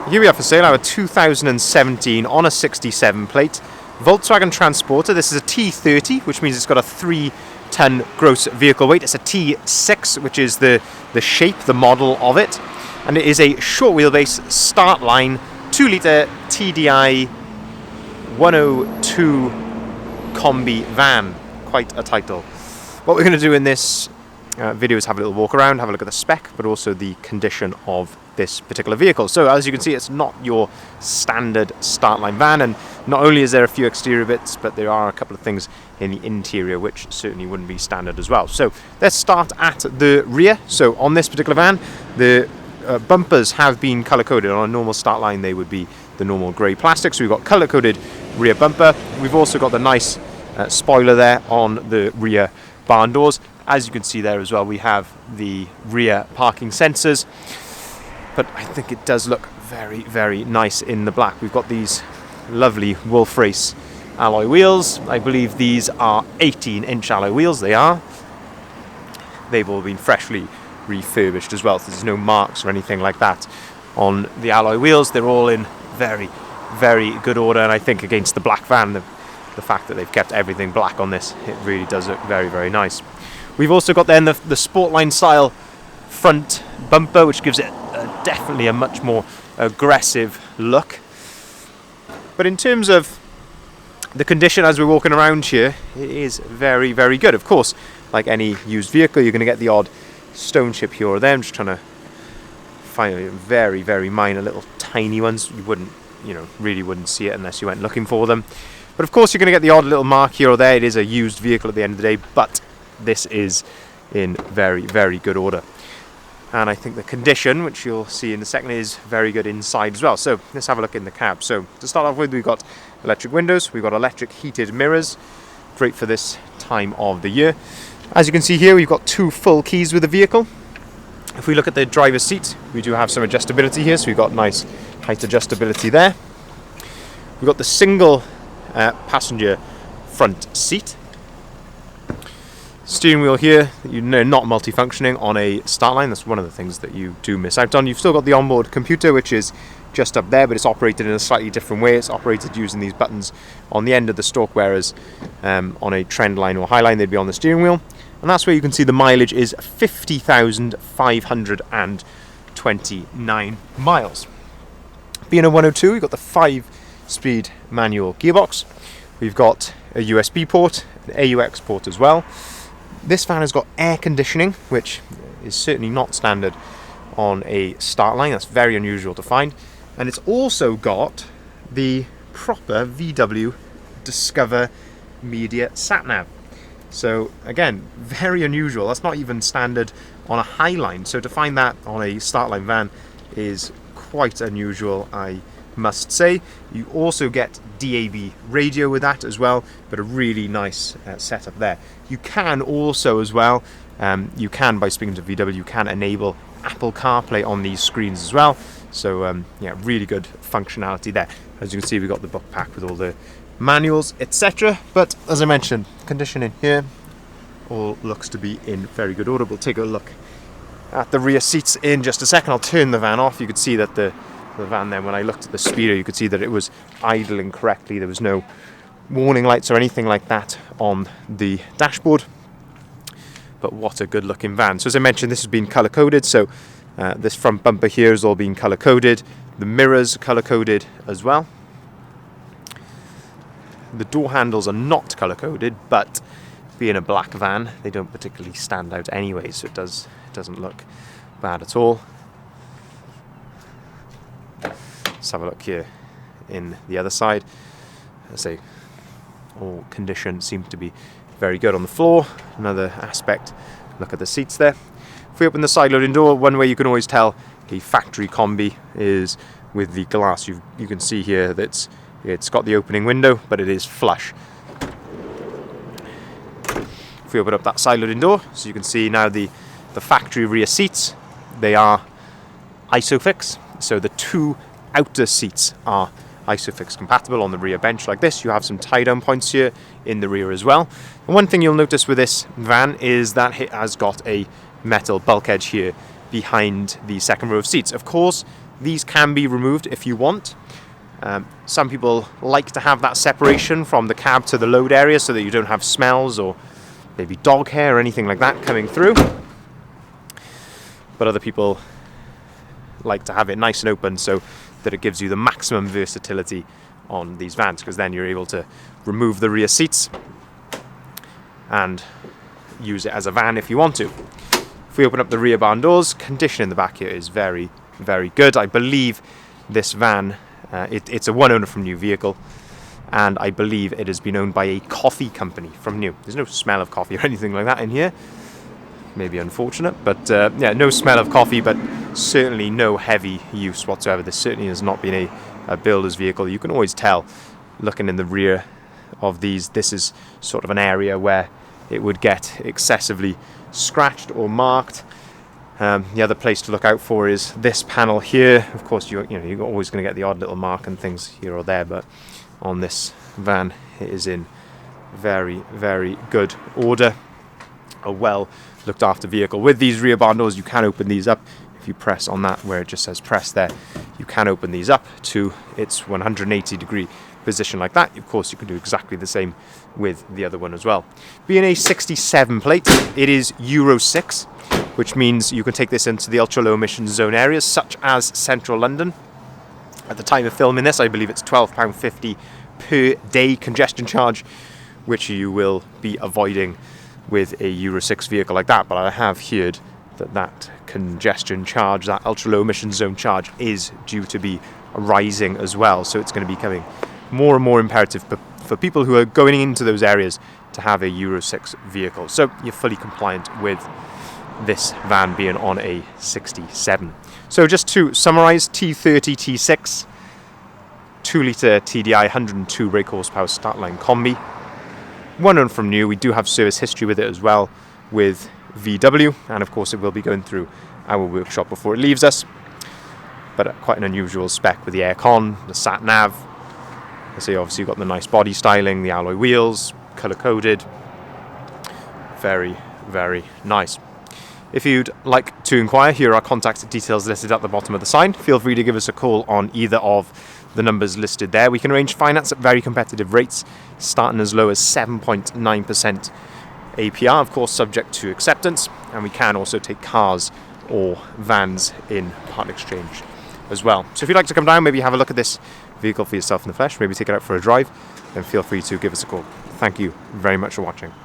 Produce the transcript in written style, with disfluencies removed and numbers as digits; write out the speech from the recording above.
Here we are for sale, our 2017 on a 67 plate Volkswagen Transporter. This is a T30, which means it's got a 3-ton gross vehicle weight. It's a T6, which is the shape, the model of it. And it is a short wheelbase Startline 2-litre TDI 102 Kombi van. Quite a title. What we're going to do in this video is have a little walk around, have a look at the spec, but also the condition of this particular vehicle. So as you can see, it's not your standard Startline van, and not only is there a few exterior bits, but there are a couple of things in the interior which certainly wouldn't be standard as well. So let's start at the rear. So on this particular van, the bumpers have been color coded. On a normal Startline, they would be the normal grey plastic. So we've got color coded rear bumper. We've also got the nice spoiler there on the rear barn doors. As you can see there as well, we have the rear parking sensors, but I think it does look very, very nice in the black. We've got these lovely Wolf Race alloy wheels. I believe these are 18-inch alloy wheels. They are. They've all been freshly refurbished as well, so there's no marks or anything like that on the alloy wheels. They're all in very, very good order, and I think against the black van, the fact that they've kept everything black on this, it really does look very, very nice. We've also got then the Sportline style front bumper, which gives it definitely a much more aggressive look. But in terms of the condition as we're walking around here, it is very, very good. Of course, like any used vehicle, you're going to get the odd stone chip here or there. I'm just trying to find very, very minor little tiny ones. You wouldn't, really wouldn't see it unless you went looking for them. But of course, you're going to get the odd little mark here or there. It is a used vehicle at the end of the day, but this is in very, very good order. And I think the condition, which you'll see in a second, is very good inside as well. So let's have a look in the cab. So to start off with, we've got electric windows, we've got electric heated mirrors, great for this time of the year. As you can see here, we've got 2 full keys with the vehicle. If we look at the driver's seat, we do have some adjustability here, so we've got nice height adjustability there. We've got the single passenger front seat. Steering wheel here, not multifunctioning on a Startline. That's one of the things that you do miss out on. You've still got the onboard computer, which is just up there, but it's operated in a slightly different way. It's operated using these buttons on the end of the stalk, whereas on a Trendline or Highline, they'd be on the steering wheel. And that's where you can see the mileage is 50,529 miles. Being a 102, we've got the 5-speed manual gearbox. We've got a USB port, an AUX port as well. This van has got air conditioning, which is certainly not standard on a Startline. That's very unusual to find. And it's also got the proper VW Discover Media sat-nav. So again, very unusual. That's not even standard on a Highline. So to find that on a Startline van is quite unusual, I must say. You also get DAB radio with that as well, but a really nice setup there. You can also as well, by speaking to VW, you can enable Apple CarPlay on these screens as well. So really good functionality there. As you can see, we've got the book pack with all the manuals, etc. But as I mentioned, condition in here all looks to be in very good order. We'll take a look at the rear seats in just a second. I'll turn the van off. You could see that the van then, when I looked at the speedo, you could see that it was idling correctly. There was no warning lights or anything like that on the dashboard. But what a good looking van. So as I mentioned, this has been color coded. So this front bumper here has all been color coded. The mirrors color coded as well. The door handles are not color coded, but being a black van, they don't particularly stand out anyway, so it doesn't look bad at all. Let's have a look here in the other side. I say all condition seems to be very good on the floor. Another aspect, look at the seats there. If we open the side loading door, one way you can always tell a factory Kombi is with the glass. You can see here that it's got the opening window, but it is flush. If we open up that side loading door, so you can see now the factory rear seats, they are ISOFIX. So the 2 outer seats are ISOFIX compatible on the rear bench like this. You have some tie-down points here in the rear as well. And one thing you'll notice with this van is that it has got a metal bulkhead here behind the second row of seats. Of course, These can be removed if you want. Some people like to have that separation from the cab to the load area so that you don't have smells or maybe dog hair or anything like that coming through. But other people like to have it nice and open so that it gives you the maximum versatility on these vans, because then you're able to remove the rear seats and use it as a van if you want to. If we open up the rear barn doors, condition in the back here is very, very good. I believe this van, it's a one owner from new vehicle, and I believe it has been owned by a coffee company from new. There's no smell of coffee or anything like that in here. Maybe unfortunate, but yeah, no smell of coffee, but certainly no heavy use whatsoever. This certainly has not been a builder's vehicle. You can always tell, looking in the rear of these, this is sort of an area where it would get excessively scratched or marked. The other place to look out for is this panel here. Of course, you're always going to get the odd little mark and things here or there, but on this van, it is in very, very good order. A well looked after vehicle. With these rear barn doors, you can open these up. If you press on that where it just says press there, you can open these up to its 180 degree position like that. Of course, you can do exactly the same with the other one as well. Being a 67 plate, it is Euro 6, which means you can take this into the ultra low emission zone areas such as central London. At the time of filming this, I believe it's £12.50 per day congestion charge, which you will be avoiding with a Euro 6 vehicle like that. But I have heard that congestion charge, that ultra low emission zone charge, is due to be rising as well. So it's going to be becoming more and more imperative for people who are going into those areas to have a Euro 6 vehicle. So you're fully compliant with this van being on a 67. So just to summarize, T30 T6, 2 litre TDI, 102 brake horsepower Startline Kombi. One owner from new. We do have service history with it as well with VW, and of course it will be going through our workshop before it leaves us. But quite an unusual spec with the aircon, the sat nav. So obviously you've got the nice body styling, the alloy wheels, colour coded. Very, very nice. If you'd like to inquire, here are contact details listed at the bottom of the sign. Feel free to give us a call on either of the numbers listed there. We can arrange finance at very competitive rates, starting as low as 7.9% APR, of course subject to acceptance, and we can also take cars or vans in part exchange as well. So if you'd like to come down, maybe have a look at this vehicle for yourself in the flesh, maybe take it out for a drive, then feel free to give us a call. Thank you very much for watching.